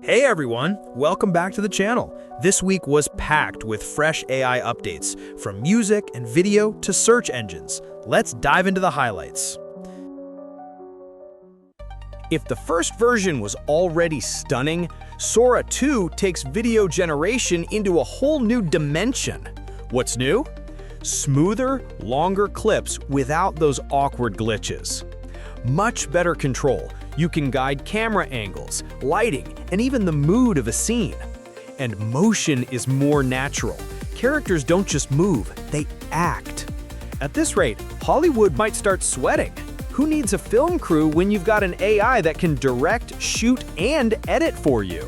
Hey everyone, welcome back to the channel. This week was packed with fresh AI updates, from music and video to search engines. Let's dive into the highlights. If the first version was already stunning, Sora 2 takes video generation into a whole new dimension. What's new? Smoother, longer clips without those awkward glitches. Much better control. You can guide camera angles, lighting, and even the mood of a scene. And motion is more natural. Characters don't just move, they act. At this rate, Hollywood might start sweating. Who needs a film crew when you've got an AI that can direct, shoot, and edit for you?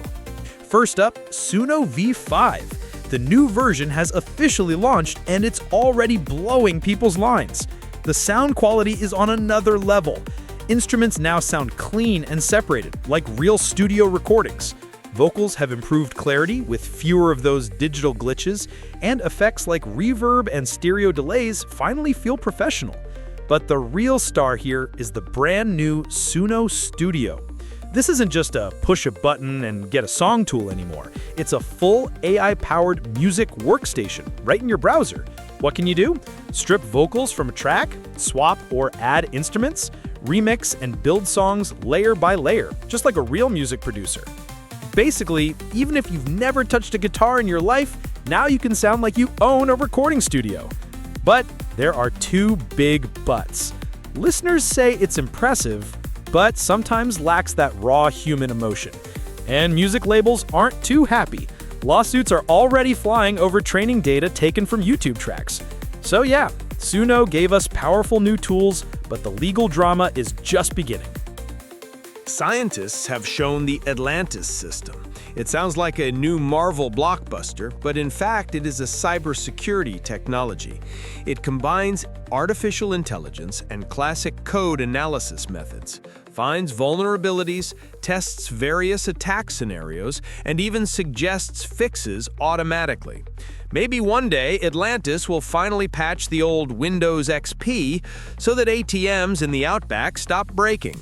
First up, Suno V5. The new version has officially launched and it's already blowing people's minds. The sound quality is on another level. Instruments now sound clean and separated, like real studio recordings. Vocals have improved clarity with fewer of those digital glitches, and effects like reverb and stereo delays finally feel professional. But the real star here is the brand new Suno Studio. This isn't just a push a button and get a song tool anymore. It's a full AI-powered music workstation right in your browser. What can you do? Strip vocals from a track, swap or add instruments, remix and build songs layer by layer, just like a real music producer. Basically, even if you've never touched a guitar in your life, now you can sound like you own a recording studio. But there are two big buts. Listeners say it's impressive, but sometimes lacks that raw human emotion. And music labels aren't too happy. Lawsuits are already flying over training data taken from YouTube tracks. So yeah, Suno gave us powerful new tools, but the legal drama is just beginning. Scientists have shown the Atlantis system. It sounds like a new Marvel blockbuster, but in fact it is a cybersecurity technology. It combines artificial intelligence and classic code analysis methods, finds vulnerabilities, tests various attack scenarios, and even suggests fixes automatically. Maybe one day Atlantis will finally patch the old Windows XP so that ATMs in the Outback stop breaking.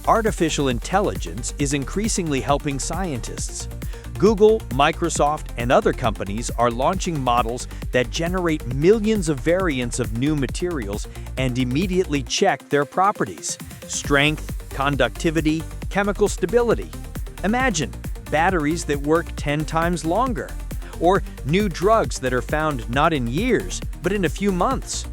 Artificial intelligence is increasingly helping scientists. Google, Microsoft, and other companies are launching models that generate millions of variants of new materials and immediately check their properties: strength, conductivity, chemical stability. Imagine batteries that work 10 times longer, or new drugs that are found not in years, but in a few months.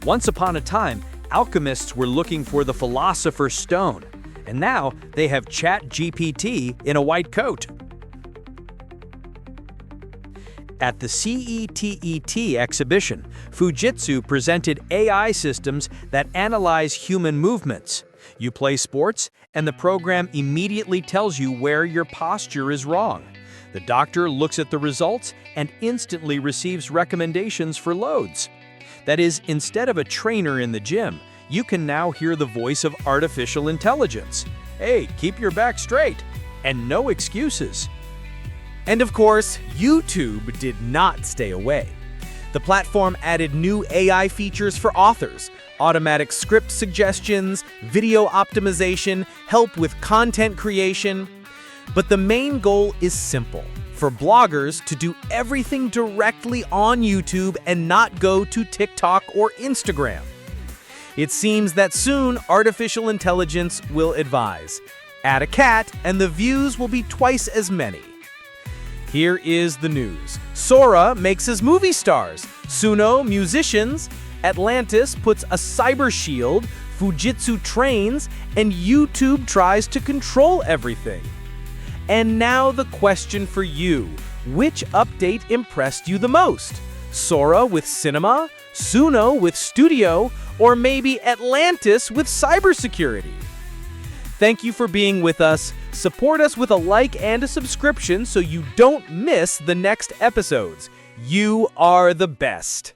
Once upon a time, alchemists were looking for the philosopher's stone, and now they have ChatGPT in a white coat. At the CETET exhibition, Fujitsu presented AI systems that analyze human movements. You play sports, and the program immediately tells you where your posture is wrong. The doctor looks at the results and instantly receives recommendations for loads. That is, instead of a trainer in the gym, you can now hear the voice of artificial intelligence. Hey, keep your back straight, and no excuses. And of course, YouTube did not stay away. The platform added new AI features for authors, automatic script suggestions, video optimization, help with content creation. But the main goal is simple: for bloggers to do everything directly on YouTube and not go to TikTok or Instagram. It seems that soon artificial intelligence will advise. Add a cat and the views will be twice as many. Here is the news. Sora makes his movie stars, Suno musicians, Atlantis puts a cyber shield, Fujitsu trains, and YouTube tries to control everything. And now the question for you: which update impressed you the most? Sora with cinema, Suno with studio, or maybe Atlantis with cybersecurity? Thank you for being with us. Support us with a like and a subscription so you don't miss the next episodes. You are the best.